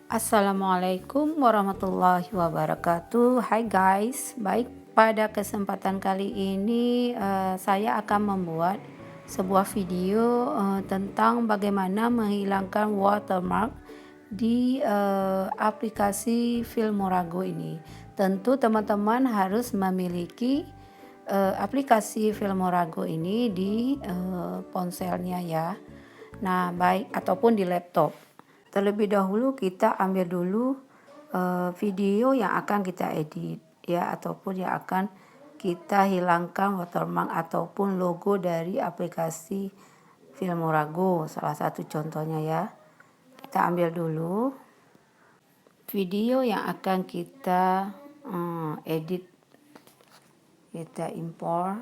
Assalamualaikum warahmatullahi wabarakatuh. Hai guys, baik, pada kesempatan kali ini saya akan membuat sebuah video tentang bagaimana menghilangkan watermark di aplikasi Filmorago ini. Tentu teman-teman harus memiliki aplikasi Filmorago ini di ponselnya ya. Nah, baik, ataupun di laptop. Terlebih dahulu kita ambil dulu video yang akan kita edit ya, ataupun yang akan kita hilangkan watermark ataupun logo dari aplikasi Filmorago, salah satu contohnya ya. Kita ambil dulu video yang akan kita edit, kita import.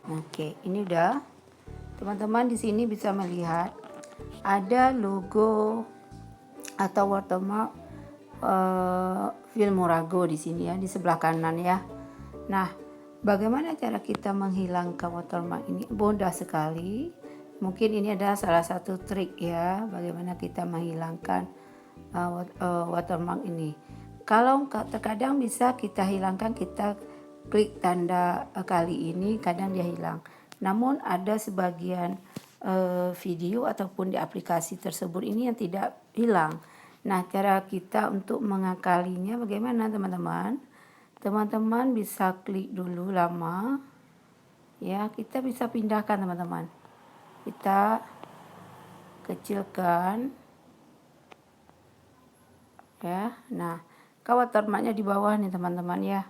Oke, ini udah. Teman-teman di sini bisa melihat ada logo atau watermark Filmorago di sini ya, di sebelah kanan ya. Nah, bagaimana cara kita menghilangkan watermark ini? Mudah sekali. Mungkin ini adalah salah satu trik ya, bagaimana kita menghilangkan watermark ini. Kalau terkadang bisa kita hilangkan, kita klik tanda kali ini, kadang dia hilang. Namun ada sebagian video ataupun di aplikasi tersebut ini yang tidak hilang. Nah, cara kita untuk mengakalinya bagaimana teman-teman? Teman-teman bisa klik dulu lama. Ya, kita bisa pindahkan teman-teman. Kita kecilkan. Ya, nah, watermarknya di bawah nih teman-teman ya.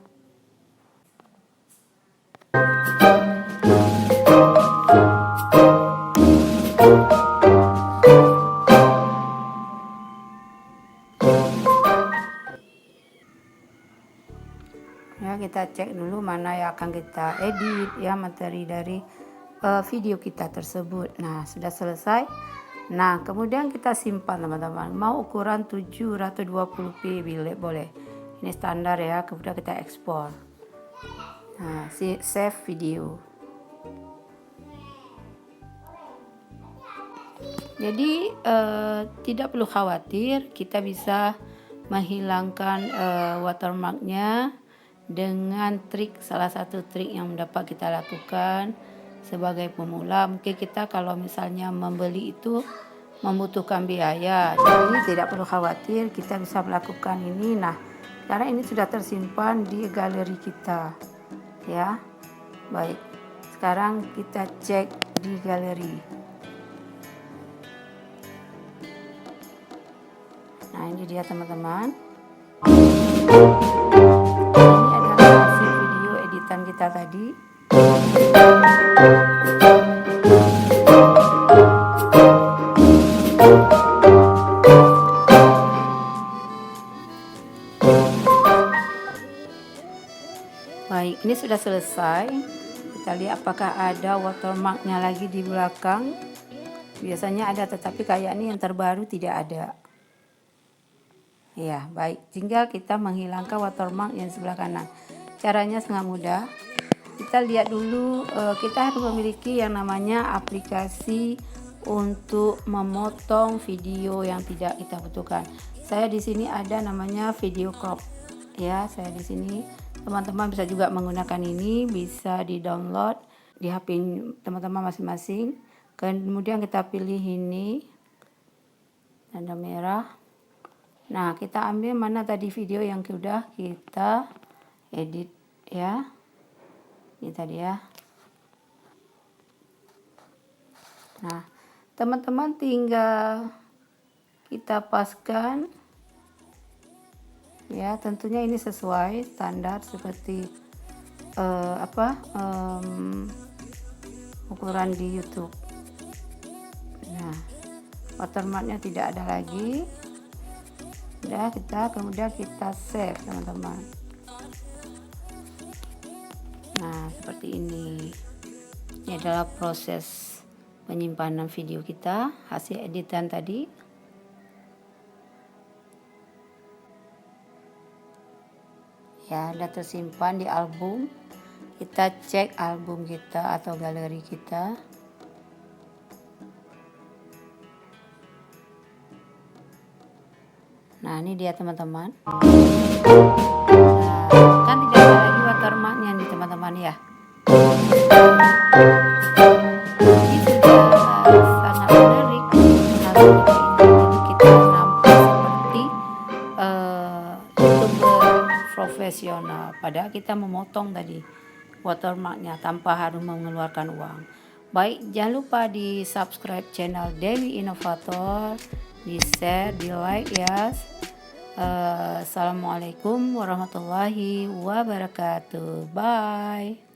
Ya, kita cek dulu mana yang akan kita edit ya, materi dari video kita tersebut. Nah, sudah selesai. Nah, kemudian kita simpan teman-teman. Mau ukuran 720p boleh. Ini standar ya. Kemudian kita ekspor. Nah, save video. Jadi tidak perlu khawatir, kita bisa menghilangkan watermarknya dengan trik, salah satu trik yang dapat kita lakukan sebagai pemula. Mungkin kita kalau misalnya membeli itu membutuhkan biaya, jadi tidak perlu khawatir, kita bisa melakukan ini. Nah, karena ini sudah tersimpan di galeri kita ya. Baik, sekarang kita cek di galeri. Nah, ini dia teman-teman. Ini adalah hasil video editan kita tadi. Baik, ini sudah selesai. Kita lihat apakah ada watermarknya lagi di belakang. Biasanya ada, tetapi kayak ini yang terbaru tidak ada. Ya, baik. Tinggal kita menghilangkan watermark yang sebelah kanan. Caranya sangat mudah. Kita lihat dulu, kita harus memiliki yang namanya aplikasi untuk memotong video yang tidak kita butuhkan. Saya di sini ada namanya video crop. Ya, saya di sini. Teman-teman bisa juga menggunakan ini, bisa di-download di HP teman-teman masing-masing. Kemudian kita pilih ini, tanda merah. Nah, kita ambil mana tadi video yang sudah kita edit ya. Ini tadi ya. Nah, teman-teman tinggal kita paskan ya, tentunya ini sesuai standar seperti ukuran di YouTube. Nah, watermarknya tidak ada lagi. Udah, kemudian kita save teman-teman. Nah, seperti ini. Ini adalah proses penyimpanan video kita, hasil editan tadi. Ya, sudah tersimpan di album. Kita cek album kita atau galeri kita. Nah ini dia teman-teman. Nah kan tidak ada lagi watermarknya nih teman-teman ya. Ini sudah sangat menarik hasilnya ini. Jadi kita nampak seperti YouTuber profesional. Padahal kita memotong tadi watermarknya tanpa harus mengeluarkan uang. Baik, jangan lupa di subscribe channel Dewi Inovator, di share, di like ya. Assalamualaikum warahmatullahi wabarakatuh. Bye.